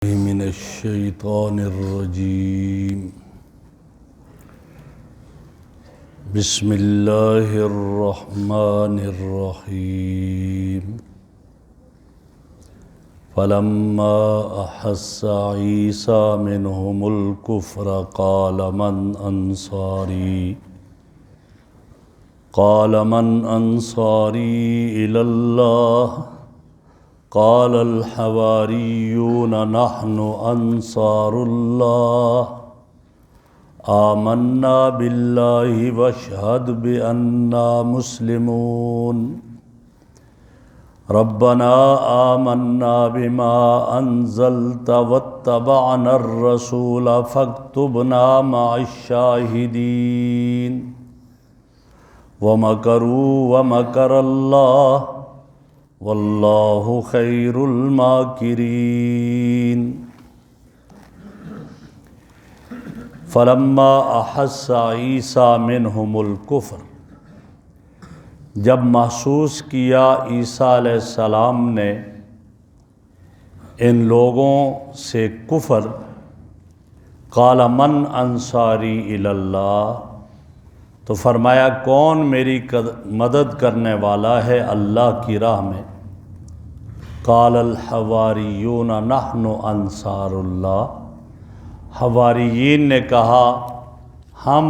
من الشیطان الرجیم بسم اللہ الرحمن الرحیم فلما احس عیسیٰ منہم الکفر قال من انصاری الی اللہ قال الحواریون نحن انصار اللہ آمنا باللہ واشہد بأننا مسلمون ربنا آمنا بما انزلت واتبعنا الرسول فاکتبنا مع الشاہدین ومکروا ومکر اللہ واللہ خیر الماکرین فلما احس عیسیٰ منہم الکفر، جب محسوس کیا عیسیٰ علیہ السلام نے ان لوگوں سے کفر، قال من انصاری الی اللہ، تو فرمایا کون میری مدد کرنے والا ہے اللہ کی راہ میں؟ قال الحواریون نحن انصار اللہ، حواریین نے کہا ہم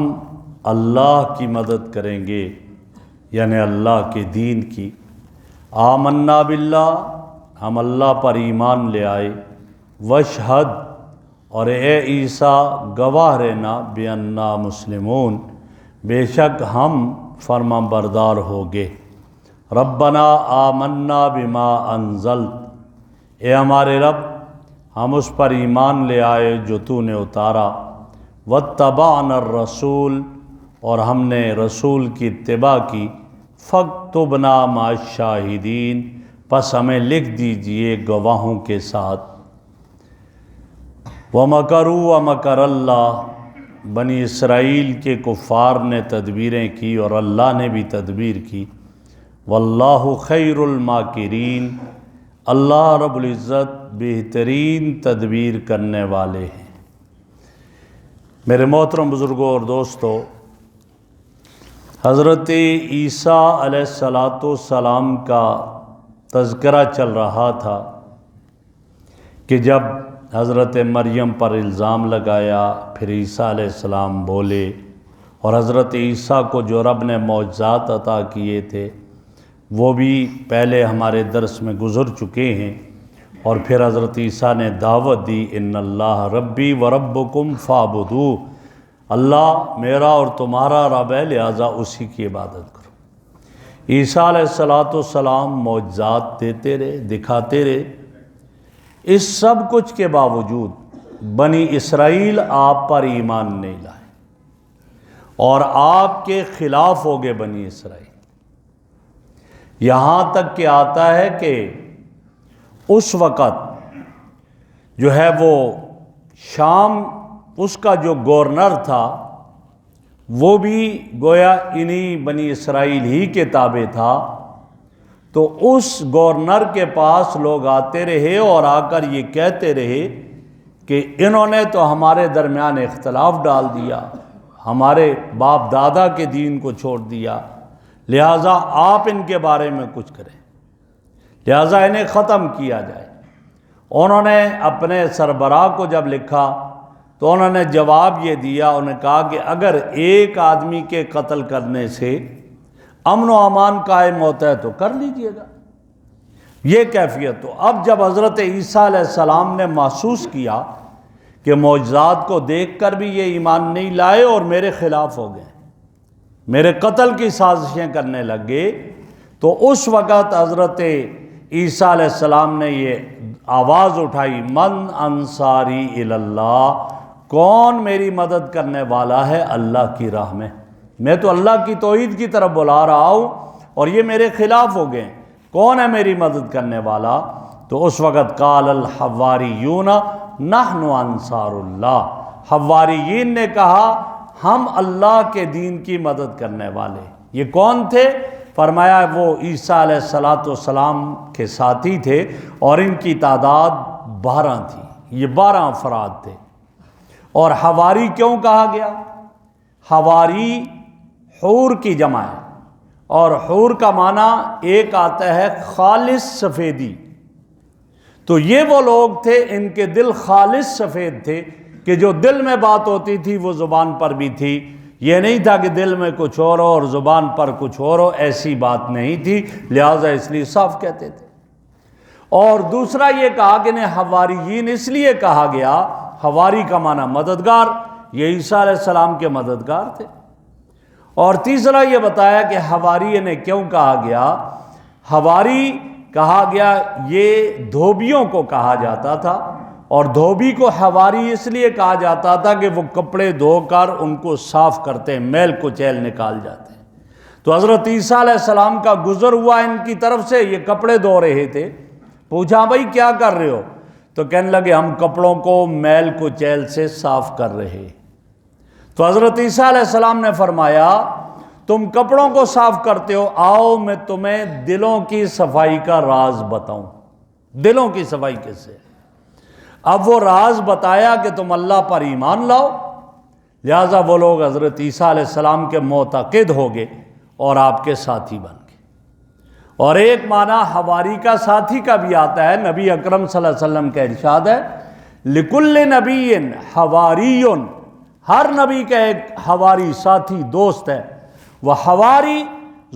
اللہ کی مدد کریں گے، یعنی اللہ کے دین کی۔ آمنا باللہ، ہم اللہ پر ایمان لے آئے، واشہد، اور اے عیسیٰ گواہ رہنا، بأننا مسلمون، بے شک ہم فرما بردار ہوگے۔ ربنا آمنا بما انزلت، اے ہمارے رب ہم اس پر ایمان لے آئے جو تو نے اتارا، واتبعنا الرسول، اور ہم نے رسول کی اتباع کی، فاکتبنا مع الشاہدین، پس ہمیں لکھ دیجئے گواہوں کے ساتھ۔ ومکروا ومکر اللہ، بنی اسرائیل کے کفار نے تدبیریں کی اور اللہ نے بھی تدبیر کی۔ واللہ خیر الماکرین، اللہ رب العزت بہترین تدبیر کرنے والے ہیں۔ میرے محترم بزرگوں اور دوستو، حضرت عیسیٰ علیہ السلام کا تذکرہ چل رہا تھا کہ جب حضرت مریم پر الزام لگایا، پھر عیسیٰ علیہ السلام بولے، اور حضرت عیسیٰ کو جو رب نے معجزات عطا کیے تھے وہ بھی پہلے ہمارے درس میں گزر چکے ہیں، اور پھر حضرت عیسیٰ نے دعوت دی، ان اللہ ربی وربکم فاعبدوہ، اللہ میرا اور تمہارا رب ہے، لہٰذا اسی کی عبادت کرو۔ عیسیٰ علیہ السلام معجزات دیتے رہے، دکھاتے رہے، اس سب کچھ کے باوجود بنی اسرائیل آپ پر ایمان نہیں لائے اور آپ کے خلاف ہو گئے بنی اسرائیل۔ یہاں تک کہ آتا ہے کہ اس وقت جو ہے وہ شام، اس کا جو گورنر تھا وہ بھی گویا انہی بنی اسرائیل ہی کے تابع تھا، تو اس گورنر کے پاس لوگ آتے رہے اور آ کر یہ کہتے رہے کہ انہوں نے تو ہمارے درمیان اختلاف ڈال دیا، ہمارے باپ دادا کے دین کو چھوڑ دیا، لہٰذا آپ ان کے بارے میں کچھ کریں، لہٰذا انہیں ختم کیا جائے۔ انہوں نے اپنے سربراہ کو جب لکھا تو انہوں نے جواب یہ دیا، انہوں نے کہا کہ اگر ایک آدمی کے قتل کرنے سے امن و امان قائم ہوتا ہے تو کر لیجئے گا، یہ کیفیت۔ تو اب جب حضرت عیسیٰ علیہ السلام نے محسوس کیا کہ معجزات کو دیکھ کر بھی یہ ایمان نہیں لائے اور میرے خلاف ہو گئے، میرے قتل کی سازشیں کرنے لگے، تو اس وقت حضرت عیسیٰ علیہ السلام نے یہ آواز اٹھائی، من انصاری الی اللہ، کون میری مدد کرنے والا ہے اللہ کی راہ میں تو اللہ کی توحید کی طرف بلا رہا ہوں اور یہ میرے خلاف ہو گئے، کون ہے میری مدد کرنے والا؟ تو اس وقت قال الحواریون نحن انصار اللہ، حواریین نے کہا ہم اللہ کے دین کی مدد کرنے والے۔ یہ کون تھے؟ فرمایا وہ عیسیٰ علیہ السلام کے ساتھی تھے اور ان کی تعداد 12 تھی، یہ 12 افراد تھے۔ اور حواری کیوں کہا گیا؟ حواری حور کی جمع ہے، اور حور کا معنی ایک آتا ہے خالص سفیدی۔ تو یہ وہ لوگ تھے، ان کے دل خالص سفید تھے کہ جو دل میں بات ہوتی تھی وہ زبان پر بھی تھی۔ یہ نہیں تھا کہ دل میں کچھ اور ہو اور زبان پر کچھ اور ہو، ایسی بات نہیں تھی، لہٰذا اس لیے صاف کہتے تھے۔ اور دوسرا یہ کہا کہ انہیں حواریین اس لیے کہا گیا، حواری کا معنی مددگار، یہ عیسیٰ علیہ السلام کے مددگار تھے۔ اور تیسرا یہ بتایا کہ حواری انہیں کیوں کہا گیا۔ حواری کہا گیا یہ دھوبیوں کو کہا جاتا تھا، اور دھوبی کو حواری اس لیے کہا جاتا تھا کہ وہ کپڑے دھو کر ان کو صاف کرتے، میل کچیل نکال جاتے ہیں۔ تو حضرت عیسیٰ علیہ السلام کا گزر ہوا ان کی طرف سے، یہ کپڑے دھو رہے تھے، پوچھا بھائی کیا کر رہے ہو؟ تو کہنے لگے ہم کپڑوں کو میل کچیل سے صاف کر رہے۔ تو حضرت عیسیٰ علیہ السلام نے فرمایا تم کپڑوں کو صاف کرتے ہو، آؤ میں تمہیں دلوں کی صفائی کا راز بتاؤں۔ دلوں کی صفائی کس سے؟ اب وہ راز بتایا کہ تم اللہ پر ایمان لاؤ، لہٰذا وہ لوگ حضرت عیسیٰ علیہ السلام کے معتقد ہو گئے اور آپ کے ساتھی بن گئے۔ اور ایک معنی حواری کا ساتھی کا بھی آتا ہے، نبی اکرم صلی اللہ علیہ وسلم کا ارشاد ہے لِكُلِّ نَبِيٍّ حَوَارِيٌّ، ہر نبی کا ایک حواری ساتھی دوست ہے۔ وہ حواری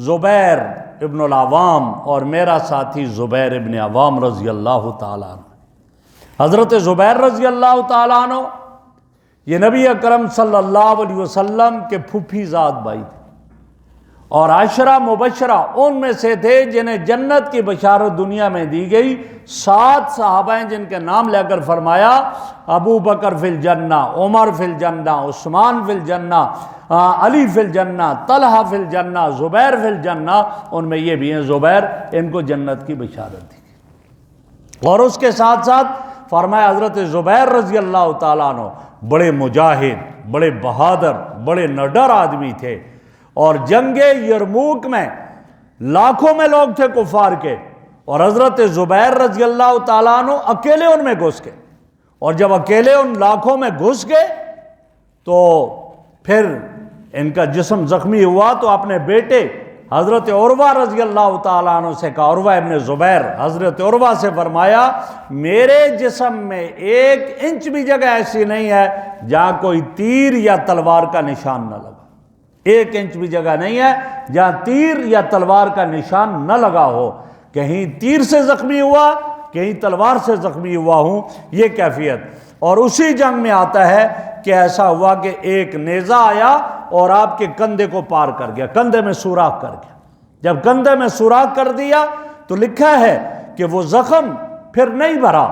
زبیر ابن العوام، اور میرا ساتھی زبیر ابن عوام رضی اللہ تعالیٰ عنہ۔ حضرت زبیر رضی اللہ تعالیٰ عنہ یہ نبی اکرم صلی اللہ علیہ وسلم کے پھوپھی زاد بھائی تھے، اور عشرہ مبشرہ ان میں سے تھے جنہیں جنت کی بشارت دنیا میں دی گئی۔ 7 صحابہ ہیں جن کے نام لے کر فرمایا ابو بکر فی الجنہ، عمر فی الجنہ، عثمان فی الجنہ، علی فی الجنہ، طلحہ فی الجنہ، زبیر فی الجنہ، ان میں یہ بھی ہیں زبیر، ان کو جنت کی بشارت دی گئی۔ اور اس کے ساتھ ساتھ فرمایا حضرت زبیر رضی اللہ تعالیٰ عنہ بڑے مجاہد، بڑے بہادر، بڑے نڈر آدمی تھے، اور جنگ یرموک میں لاکھوں میں لوگ تھے کفار کے، اور حضرت زبیر رضی اللہ تعالیٰ عنہ اکیلے ان میں گھس گئے، اور جب اکیلے ان لاکھوں میں گھس گئے تو پھر ان کا جسم زخمی ہوا، تو اپنے بیٹے حضرت عروہ رضی اللہ تعالیٰ عنہ سے کہا، عروہ ابن زبیر حضرت عروہ سے فرمایا میرے جسم میں 1 انچ بھی جگہ ایسی نہیں ہے جہاں کوئی تیر یا تلوار کا نشان نہ لگا۔ 1 انچ بھی جگہ نہیں ہے جہاں تیر یا تلوار کا نشان نہ لگا ہو، کہیں تیر سے زخمی ہوا، کہیں تلوار سے زخمی ہوا ہوں، یہ کیفیت۔ اور اسی جنگ میں آتا ہے کہ ایسا ہوا کہ ایک نیزہ آیا اور آپ کے کندھے کو پار کر گیا، کندھے میں سوراخ کر گیا۔ جب کندھے میں سوراخ کر دیا تو لکھا ہے کہ وہ زخم پھر نہیں بھرا،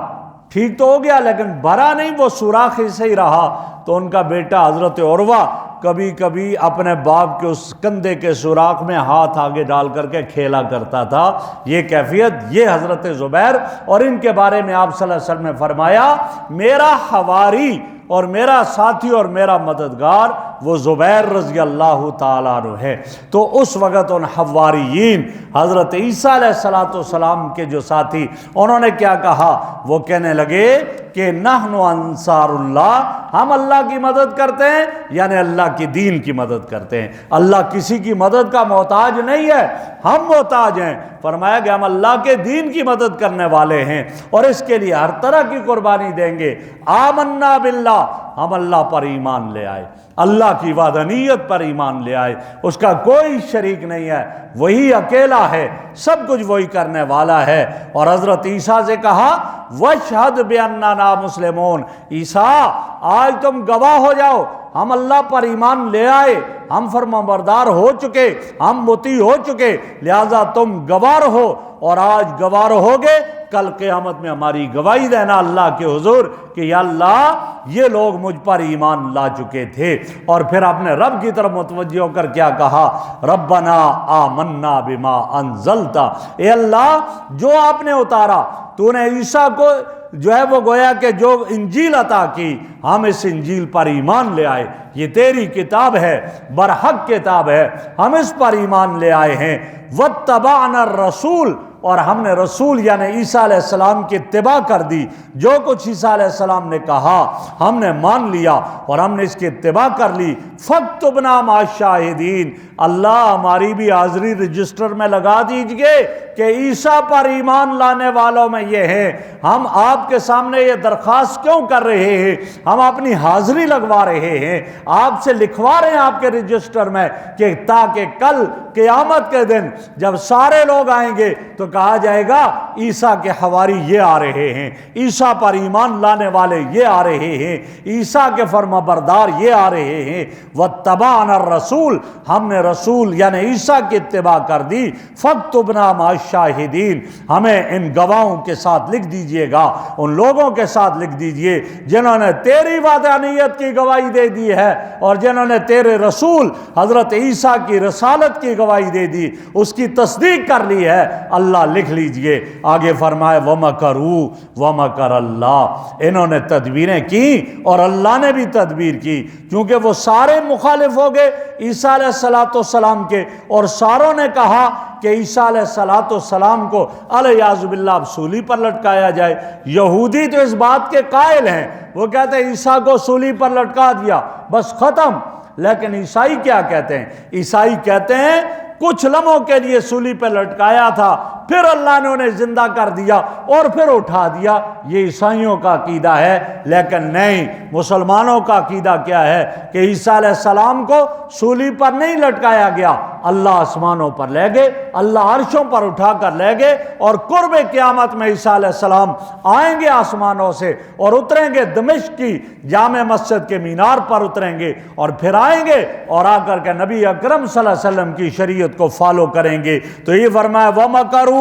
ٹھیک تو ہو گیا لیکن بھرا نہیں، وہ سوراخ ہی سے ہی رہا۔ تو ان کا بیٹا حضرت عروہ کبھی کبھی اپنے باپ کے اس کندھے کے سوراخ میں ہاتھ آگے ڈال کر کے کھیلا کرتا تھا۔ یہ کیفیت، یہ حضرت زبیر، اور ان کے بارے میں آپ صلی اللہ علیہ وسلم نے فرمایا میرا حواری اور میرا ساتھی اور میرا مددگار وہ زبیر رضی اللہ تعالیٰ عنہ ہے۔ تو اس وقت ان حواریین حضرت عیسیٰ علیہ السلام کے جو ساتھی، انہوں نے کیا کہا؟ وہ کہنے لگے کہ نحن انصار اللہ، ہم اللہ کی مدد کرتے ہیں، یعنی اللہ کی دین کی مدد کرتے ہیں۔ اللہ کسی کی مدد کا محتاج نہیں ہے، ہم محتاج ہیں۔ فرمایا کہ ہم اللہ کے دین کی مدد کرنے والے ہیں اور اس کے لیے ہر طرح کی قربانی دیں گے۔ آمنا باللہ، ہم اللہ پر ایمان لے آئے، اللہ کی وحدانیت پر ایمان لے آئے، اس کا کوئی شریک نہیں ہے، وہی اکیلا ہے، سب کچھ وہی کرنے والا ہے۔ اور حضرت عیسیٰ سے کہا وَاشْهَدْ بِأَنَّنَا مُسْلِمُونَ، عیسیٰ آج تم گواہ ہو جاؤ ہم اللہ پر ایمان لے آئے، ہم فرمانبردار ہو چکے، ہم مطیع ہو چکے، لہذا تم گواہ ہو، اور آج گواہ ہوگے، کل قیامت میں ہماری گواہی دینا اللہ کے حضور کہ یا اللہ یہ لوگ مجھ پر ایمان لا چکے تھے۔ اور پھر اپنے رب کی طرف متوجہ ہو کر کیا کہا؟ ربنا آمنا بما انزلت، اے اللہ جو آپ نے اتارا، تو نے عیسیٰ کو جو ہے وہ گویا کہ جو انجیل عطا کی، ہم اس انجیل پر ایمان لے آئے، یہ تیری کتاب ہے، برحق کتاب ہے، ہم اس پر ایمان لے آئے ہیں۔ واتبعنا الرسول، اور ہم نے رسول یعنی عیسیٰ علیہ السلام کی اتباع کر دی، جو کچھ عیسیٰ علیہ السلام نے کہا ہم نے مان لیا اور ہم نے اس کی اتباع کر لی۔ فاکتبنا مع الشاہدین، اللہ ہماری بھی حاضری رجسٹر میں لگا دیجئے کہ عیسیٰ پر ایمان لانے والوں میں یہ ہیں۔ ہم آپ کے سامنے یہ درخواست کیوں کر رہے ہیں؟ ہم اپنی حاضری لگوا رہے ہیں، آپ سے لکھوا رہے ہیں آپ کے رجسٹر میں کہ تاکہ کل قیامت کے دن جب سارے لوگ آئیں گے تو کہا جائے گا عیسیٰ کے حواری یہ آ رہے ہیں، عیسیٰ پر ایمان لانے والے یہ آ رہے ہیں، عیسیٰ کے فرمانبردار یہ آ رہے ہیں۔ واتبعنا الرسول، ہم نے رسول یعنی عیسیٰ کی اتباع کر دی۔ فاکتبنا مع الشاہدین، ہمیں ان گواہوں کے ساتھ لکھ دیجئے گا، ان لوگوں کے ساتھ لکھ دیجئے جنہوں نے تیری وحدانیت کی گواہی دے دی ہے اور جنہوں نے تیرے رسول حضرت عیسیٰ کی رسالت کی گواہی دے دی، اس کی تصدیق کر لی ہے۔ اللہ لکھ لیجئے۔ آگے فرمائے وَمَكَرُوا وَمَكَرَ اللَّهُ، انہوں نے تدبیریں کی اور اللہ نے بھی تدبیر کی، کیونکہ وہ سارے مخالف ہو گئے عیسیٰ علیہ السلام کے، اور ساروں نے کہا کہ عیسیٰ علیہ السلام کو علیہ باللہ سولی پر لٹکایا جائے۔ یہودی تو اس بات کے قائل ہیں، وہ کہتے ہیں عیسیٰ کو سولی پر لٹکا دیا بس ختم۔ لیکن عیسائی کیا کہتے ہیں؟ عیسائی کہتے ہیں کچھ لمحوں کے لیے سولی پہ لٹکایا تھا، پھر اللہ نے انہیں زندہ کر دیا اور پھر اٹھا دیا۔ یہ عیسائیوں کا عقیدہ ہے، لیکن نہیں، مسلمانوں کا عقیدہ کیا ہے کہ عیسیٰ علیہ السلام کو سولی پر نہیں لٹکایا گیا، اللہ آسمانوں پر لے گئے، اللہ عرشوں پر اٹھا کر لے گئے، اور قرب قیامت میں عیسیٰ علیہ السلام آئیں گے آسمانوں سے اور اتریں گے دمشق کی جامع مسجد کے مینار پر اتریں گے، اور پھر آئیں گے اور آ کر کے نبی اکرم صلی اللہ علیہ وسلم کی شریعت کو فالو کریں گے۔ تو یہ فرمایا وَمَكَرُوا،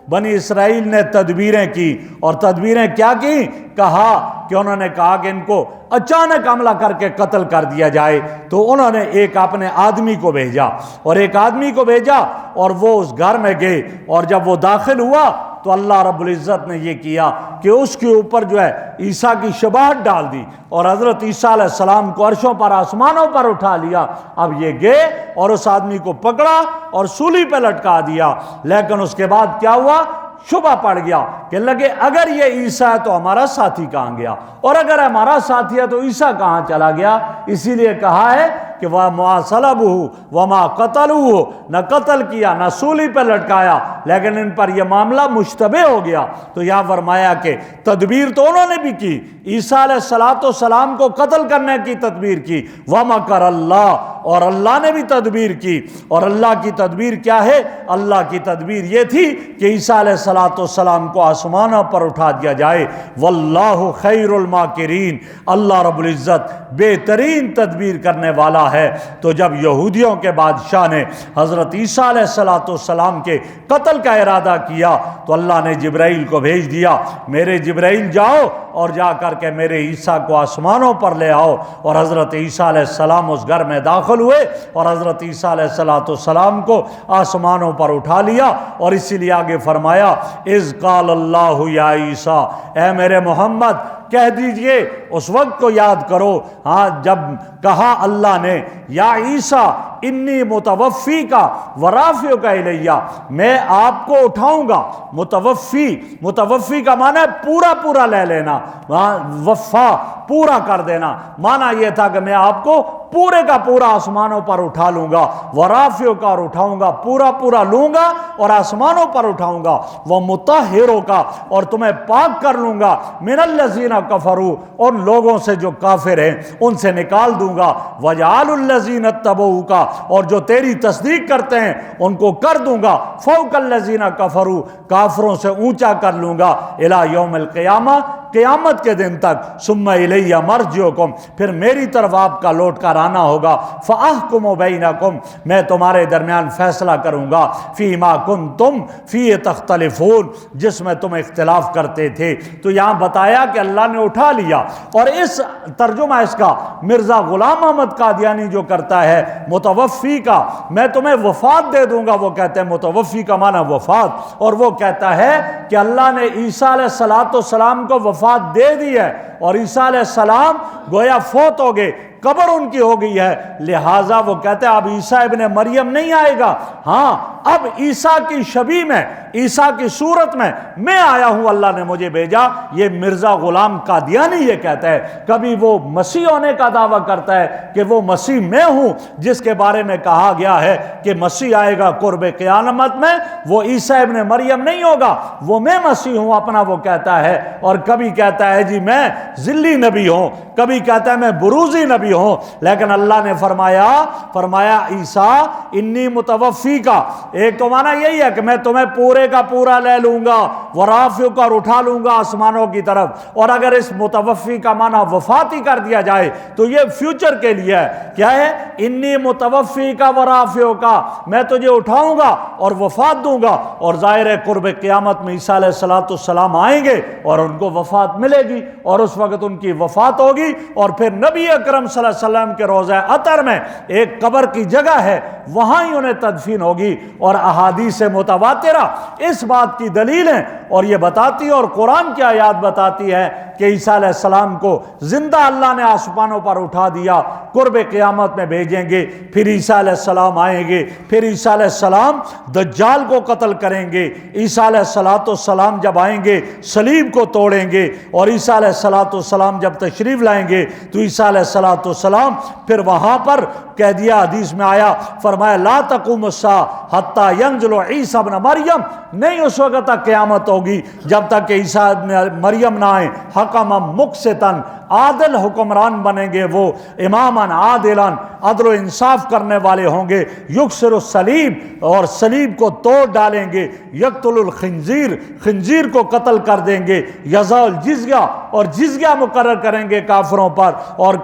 بنی اسرائیل نے تدبیریں کی، اور تدبیریں کیا کی؟ کہا کہ انہوں نے کہا کہ ان کو اچانک حملہ کر کے قتل کر دیا جائے، تو انہوں نے ایک اپنے آدمی کو بھیجا، اور ایک آدمی کو بھیجا اور وہ اس گھر میں گئے، اور جب وہ داخل ہوا تو اللہ رب العزت نے یہ کیا کہ اس کے اوپر جو ہے عیسیٰ کی شباہت ڈال دی، اور حضرت عیسیٰ علیہ السلام کو عرشوں پر آسمانوں پر اٹھا لیا۔ اب یہ گئے اور اس آدمی کو پکڑا اور سولی پہ لٹکا دیا، لیکن اس کے بعد کیا ہوا؟ شبہ پڑ گیا کہ لگے اگر یہ عیسیٰ ہے تو ہمارا ساتھی کہاں گیا، اور اگر ہمارا ساتھی ہے تو عیسیٰ کہاں چلا گیا؟ اسی لیے کہا ہے کہ وَمَا صَلَبُوهُ وَمَا قَتَلُوهُ، نہ قتل کیا نہ سولی پہ لٹکایا، لیکن ان پر یہ معاملہ مشتبہ ہو گیا۔ تو یہاں فرمایا کہ تدبیر تو انہوں نے بھی کی، عیسیٰ علیہ السلام کو قتل کرنے کی تدبیر کی، وَمَكَرَ اللَّهُ، اور اللہ نے بھی تدبیر کی۔ اور اللہ کی تدبیر کیا ہے؟ اللہ کی تدبیر یہ تھی کہ عیسیٰ علیہ السلام کو آسمانوں پر اٹھا دیا جائے۔ واللہ خیر الماکرین، اللہ رب العزت بہترین تدبیر کرنے والا ہے۔ تو جب یہودیوں کے بادشاہ نے حضرت عیسیٰ علیہ السلام کے قتل کا ارادہ کیا تو اللہ نے جبرائیل کو بھیج دیا، میرے جبرائیل جاؤ اور جا کر کے میرے عیسیٰ کو آسمانوں پر لے آؤ۔ اور حضرت عیسیٰ علیہ السلام اس گھر میں داخل ہوئے اور حضرت عیسیٰ علیہ السلام کو آسمانوں پر اٹھا لیا۔ اور اسی لیے آگے فرمایا اذ قال اللہ یا عیسیٰ، اے میرے محمد کہہ دیجئے، اس وقت کو یاد کرو ہاں جب کہا اللہ نے یا عیسیٰ انی متوفی کا ورافع کا الیہ، میں آپ کو اٹھاؤں گا۔ متوفی کا معنی ہے پورا پورا لے لینا، وفا پورا کر دینا، معنی یہ تھا کہ میں آپ کو پورے کا پورا آسمانوں پر اٹھا لوں گا، ورافع کا، اور اٹھاؤں گا پورا پورا لوں گا اور آسمانوں پر اٹھاؤں گا، ومطہروں کا، اور تمہیں پاک کر لوں گا، من الذین کفروا، ان لوگوں سے جو کافر ہیں ان سے نکال دوں گا، وجعل الذین اتبعوک، اور جو تیری تصدیق کرتے ہیں ان کو کر دوں گا، فوق الذین کفروا، کافروں سے اونچا کر لوں گا، الی یوم القیامہ، قیامت کے دن تک، ثم الی مرجعکم، پھر میری طرف آپ کا لوٹ کر آنا ہوگا، فاحکم بینکم، میں تمہارے درمیان فیصلہ کروں گا، فیما کنتم فیہ تختلفون، جس میں تم اختلاف کرتے تھے۔ تو یہاں بتایا کہ اللہ نے اٹھا لیا، اور اس ترجمہ اس کا مرزا غلام احمد قادیانی جو کرتا ہے متوفی کا، میں تمہیں وفات دے دوں گا، وہ کہتے ہیں متوفی کا معنی وفات، اور وہ کہتا ہے کہ اللہ نے عیسیٰ علیہ السلام کو وفات دے دی ہے، اور عیسیٰ علیہ السلام گویا فوت ہو گئے، قبر ان کی ہو گئی ہے، لہٰذا وہ کہتے ہیں اب عیسیٰ ابن مریم نہیں آئے گا، ہاں اب عیسیٰ کی شبیہ میں، عیسیٰ کی صورت میں آیا ہوں، اللہ نے مجھے بھیجا۔ یہ مرزا غلام قادیانی یہ کہتا ہے، کبھی وہ مسیح ہونے کا دعویٰ کرتا ہے کہ وہ مسیح میں ہوں جس کے بارے میں کہا گیا ہے کہ مسیح آئے گا قرب قیامت میں، وہ عیسیٰ ابن مریم نہیں ہوگا، وہ میں مسیح ہوں اپنا وہ کہتا ہے، اور کبھی کہتا ہے جی میں ذلی نبی ہوں، کبھی کہتا ہے میں بروزی نبی ہوں۔ لیکن اللہ نے فرمایا عیسیٰ انی متوفی کا، ایک تو معنی یہی ہے کہ میں تمہیں پورے کا پورا لے لوں گا، ورافیوں کا اٹھا لوں گا آسمانوں کی طرف، اور اگر اس متوفی کا معنی وفات ہی کر دیا جائے تو یہ فیوچر کے لیے ہے، کیا ہے؟ انی متوفی کا ورافیوں کا، میں تجھے اٹھاؤں گا اور وفات دوں گا، اور ظاہر ہے قرب قیامت میں عیسیٰ علیہ السلام آئیں گے اور ان کو وفات ملے گی، اور اس وقت ان کی وفات ہوگی، اور پھر نبی اکرم صلی اللہ علیہ وسلم کے روضہ عطر میں ایک قبر کی جگہ ہے، وہاں ہی انہیں تدفین ہوگی، اور احادیث متواترہ اس بات کی دلیل ہیں، اور یہ بتاتی ہے، اور قرآن کی آیات بتاتی ہے کہ عیسیٰ علیہ السلام کو زندہ اللہ نے آسمانوں پر اٹھا دیا، قرب قیامت میں بھیجیں گے، پھر عیسیٰ علیہ السلام آئیں گے، پھر عیسیٰ علیہ السلام دجال کو قتل کریں گے، عیسیٰ علیہ السلام جب آئیں گے صلیب کو توڑیں گے، اور عیسیٰ علیہ السلام جب تشریف لائیں گے تو عیسیٰ علیہ السلام پھر وہاں پر کہہ دیا، حدیث میں آیا، فرمایا لا تقوم الساعة حتى ينزل عیسیٰ ابن مریم، نہیں اس وقت تک قیامت ہوگی جب تک کہ عیسیٰ ابن مریم نہ آئیں، حکما مقسطاً، عادل حکمران بنیں گے وہ، اماما عادلاً، عدل و انصاف کرنے والے ہوں گے، یکسر الصلیب، اور صلیب کو توڑ ڈالیں گے، یقتل الخنزیر، خنزیر کو قتل کر دیں گے، یضع الجزیہ، اور جزیہ مقرر کریں گے کافروں پر، اور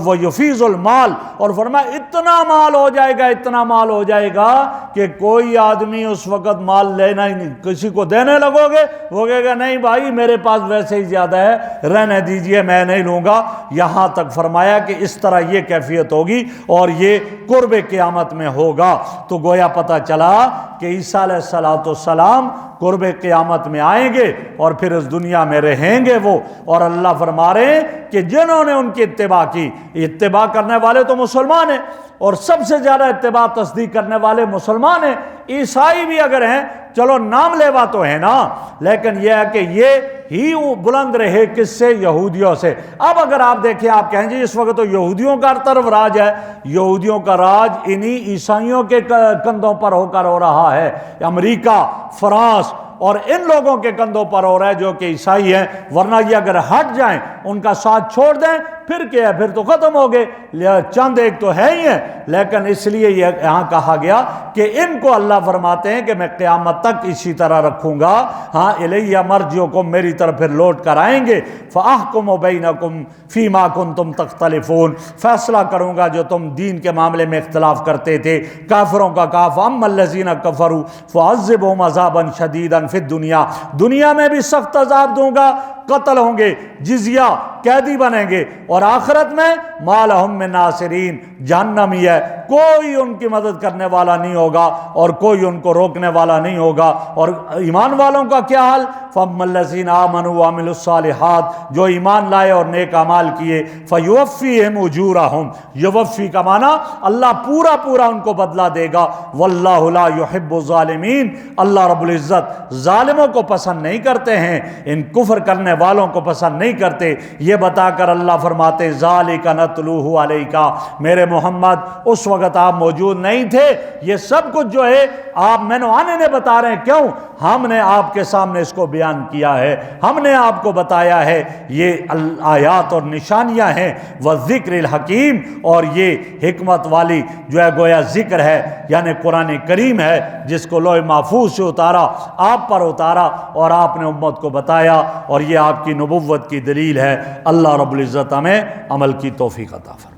وہ یفیض المال، اور فرمایا اتنا مال ہو جائے گا، اتنا مال ہو جائے گا کہ کوئی آدمی اس وقت مال لینا ہی نہیں، کسی کو دینے لگو گے وہ کہے گا نہیں بھائی میرے پاس ویسے ہی زیادہ ہے، رہنے دیجئے میں نہیں لوں گا۔ یہاں تک فرمایا کہ اس طرح یہ کیفیت ہوگی اور یہ قرب قیامت میں ہوگا۔ تو گویا پتہ چلا کہ عیسیٰ علیہ السلام قرب قیامت میں آئیں گے اور پھر اس دنیا میں رہیں گے وہ، اور اللہ فرما رہے ہیں کہ جنہوں نے ان کی اتباع کی، اتباع کرنے والے تو مسلمان ہیں، اور سب سے زیادہ اتباع تصدیق کرنے والے مسلمان ہیں، عیسائی بھی اگر ہیں چلو نام لیوا تو ہے نا، لیکن یہ ہے کہ یہ ہی بلند رہے کس سے؟ یہودیوں سے۔ اب اگر آپ دیکھیں، آپ کہیں جی اس وقت تو یہودیوں کا طرف راج ہے، یہودیوں کا راج انہی عیسائیوں کے کندھوں پر ہو کر ہو رہا ہے، امریکہ، فرانس اور ان لوگوں کے کندھوں پر ہو رہا ہے جو کہ عیسائی ہیں، ورنہ یہ اگر ہٹ جائیں، ان کا ساتھ چھوڑ دیں، پھر کیا ہے؟ پھر تو ختم ہو گئے، چند ایک تو ہے ہی ہیں، لیکن اس لیے یہ یہاں کہا گیا کہ ان کو اللہ فرماتے ہیں کہ میں قیامت تک اسی طرح رکھوں گا، ہاں الیہ مرجعکم، میری طرف پھر لوٹ کر آئیں گے، فاحکم بینکم فیما کنتم تختلفون، فیصلہ کروں گا جو تم دین کے معاملے میں اختلاف کرتے تھے۔ کافروں کا کہا فاما الذین کفروا فعذبہم عذابا شدیدا فی الدنیا، دنیا میں بھی سخت عذاب دوں گا، قتل ہوں گے، جزیہ قیدی بنیں گے، اور آخرت میں ما لہم من ناصرین، جہنم ہی ہے، کوئی ان کی مدد کرنے والا نہیں ہوگا اور کوئی ان کو روکنے والا نہیں ہوگا۔ اور ایمان والوں کا کیا حال؟ فَأَمَّا الَّذِينَ آمَنُوا وَعَمِلُوا الصَّالِحَاتِ، جو ایمان لائے اور نیک اعمال کیے، فَيُوَفِّيهِمْ أُجُورَهُمْ، یوفی کا معنی اللہ پورا پورا ان کو بدلہ دے گا، وَاللَّهُ لَا يُحِبُّ الظَّالِمِينَ، اللہ رب العزت ظالموں کو پسند نہیں کرتے ہیں، ان کفر کرنے والوں کو پسند نہیں کرتے۔ یہ بتا کر اللہ فرماتے ذَلِكَ نَتْلُوهُ عَلَيْكَ، میرے محمد اس وقت آپ موجود نہیں تھے، یہ سب کچھ جو ہے آپ مینوآنے نے بتا رہے ہیں، کیوں؟ ہم نے آپ کے سامنے اس کو بیان کیا ہے، ہم نے آپ کو بتایا ہے، یہ آیات اور نشانیاں ہیں، وَالذِّكْرِ الْحَكِيمِ، اور یہ حکمت والی جو ہے گویا ذکر ہے، یعنی قرآن کریم ہے، جس کو لوح محفوظ سے اتارا، آپ پر اتارا اور آپ نے امت کو بتایا، اور یہ آپ کی نبوت کی دلیل ہے۔ اللہ رب العزت ہمیں عمل کی توفیق عطا فرمائے۔